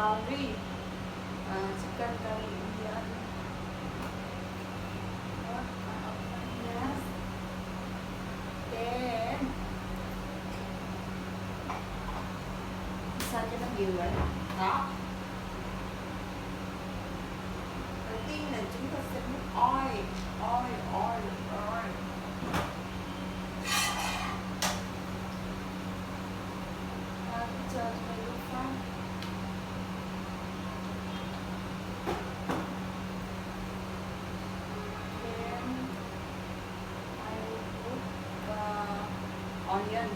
curry, chicken curry Indian. Yes. Then sao cho nó nhiều vậy? Đó. Đầu tiên là chúng ta sẽ put oil. Chờ cho mình lúc phát. Then I will put onion.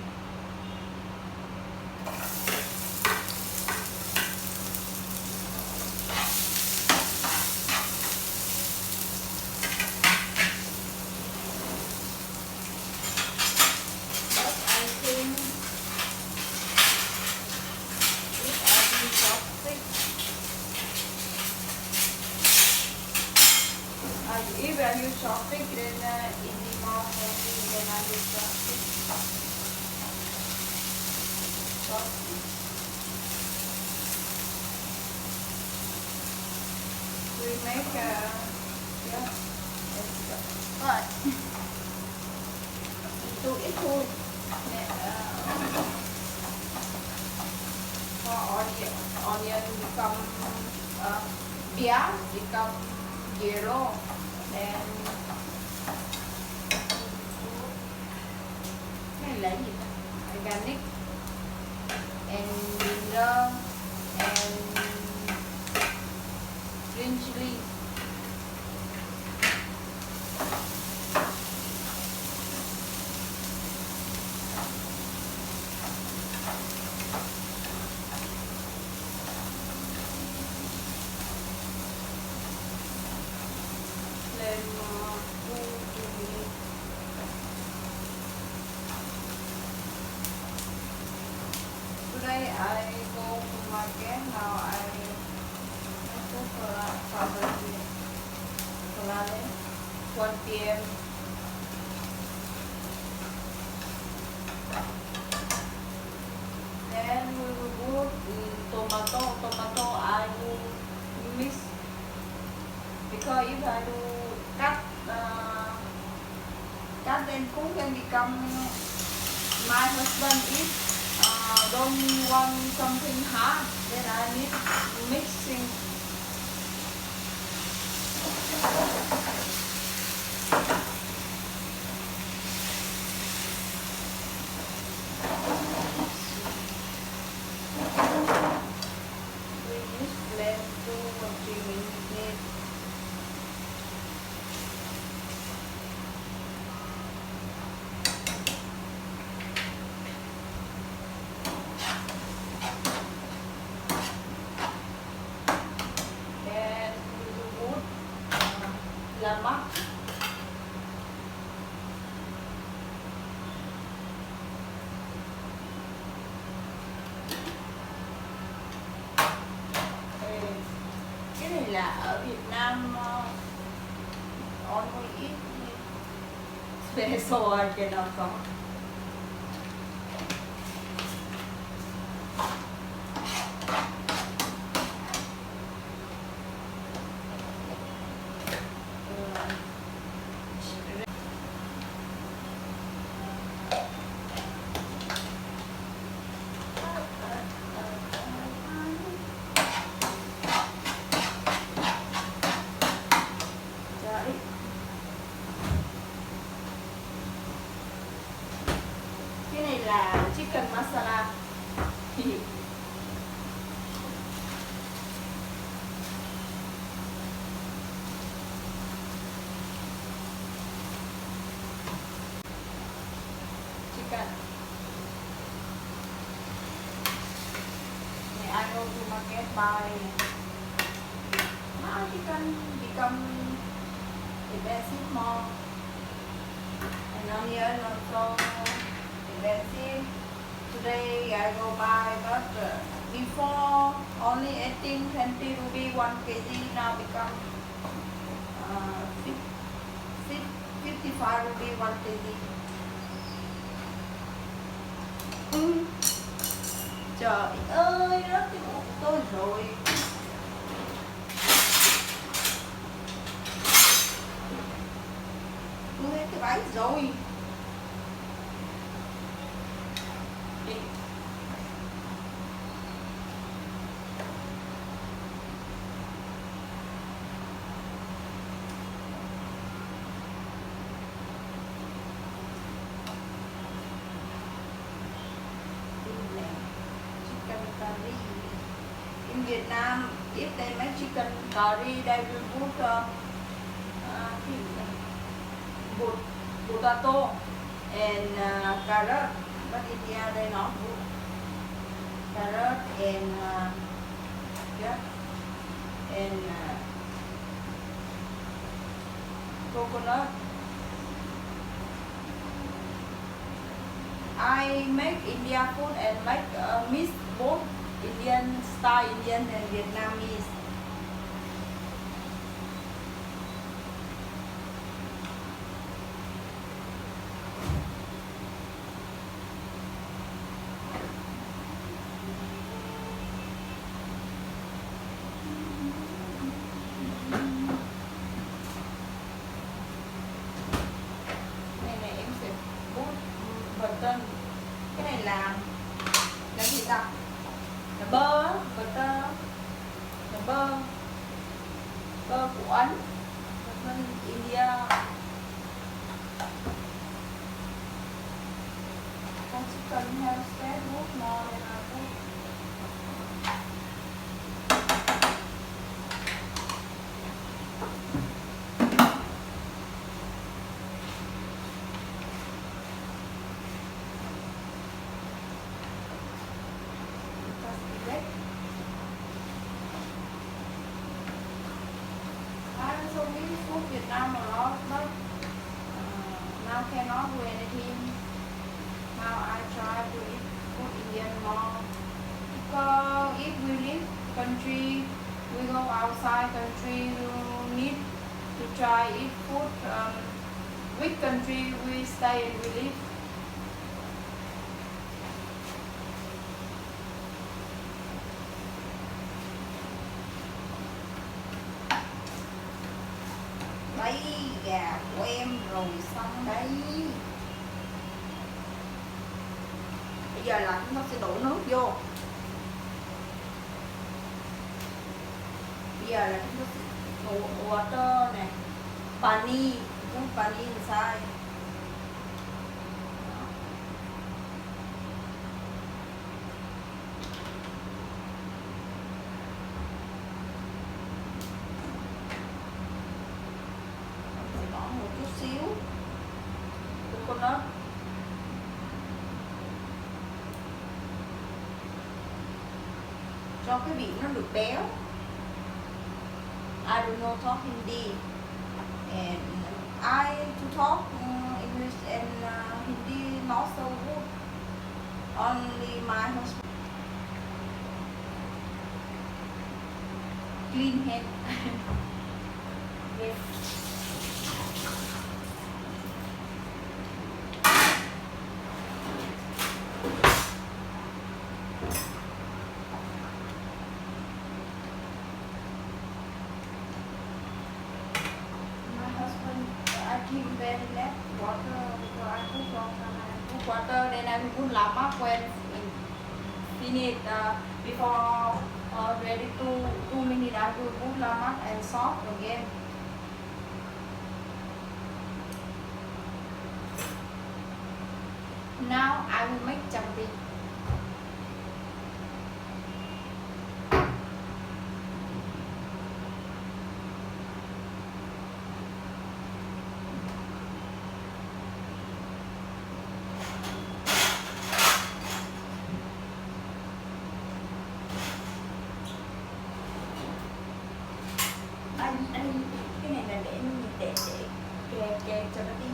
If I use chopstick, then in the mouth only, then I use chopstick. We make yeah, but into ít thôi. For onion become become yellow. Then cái này là gì ta? Organic and ginger and green chili. Today I go to market. Now I go for 1 p.m. Then we will put tomato. I will mix because if I do cut then cook can become. My husband is don't want something hard, then I need mixing. We use blend 2 or 3 minutes. Lemak. Cái này là ở Việt Nam only eat so I cannot come. Cái này là chicken masala. Chicken. I go to market buy. Now chicken become expensive more. And onion also expensive. Today I go buy, but before only 18-20 rupees 1 kg, now become 55 rupees 1 kg. Trời ơi, rất Tôi rồi. Tôi hết cái bánh rồi. Đi. Chicken curry. In Vietnam, if they make chicken curry, they will put potato and carrot, but India they not put carrot and coconut. I make India food and make mix both Indian style, Indian and Vietnamese. Này em sẽ put button. Cái này là gì ta? Là bơ á, butter, là bơ của Ấn, bên India. Con chicken has fat more than I put. Việt Nam mà nó now cannot do anything. Now I try to eat food Indian more because if we live country, we go outside country, we need to try eat food. Which country we stay and we live. Đấy, gà của em rồi xong đấy. Bây giờ là chúng ta sẽ đổ nước vô. Bây giờ là chúng ta sẽ đổ water này, pani, put pani inside. Xíu coconut, cho cái vị nó được béo. I don't know talk Hindi and I to talk English and Hindi not so good. Only my husband clean hand. Yes. Him very less water because I put wrong time. I put water, then I will put lamak when finish before ready 2 minutes. I will put lamak and salt again. Now I will make champi. Cái này là để kè cho nó đi.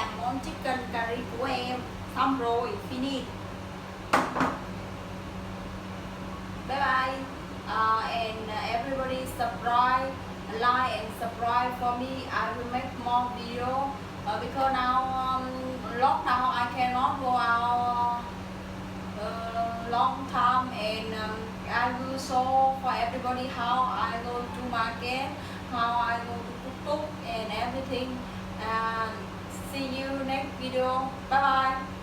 làm món chicken curry của em. Xong rồi, finish. Bye bye. And everybody subscribe, like and subscribe for me. I will make more video because now lockdown I cannot go out long time, and I will show for everybody how I go to market, how I go to tuk tuk and everything. See you next video. Bye bye.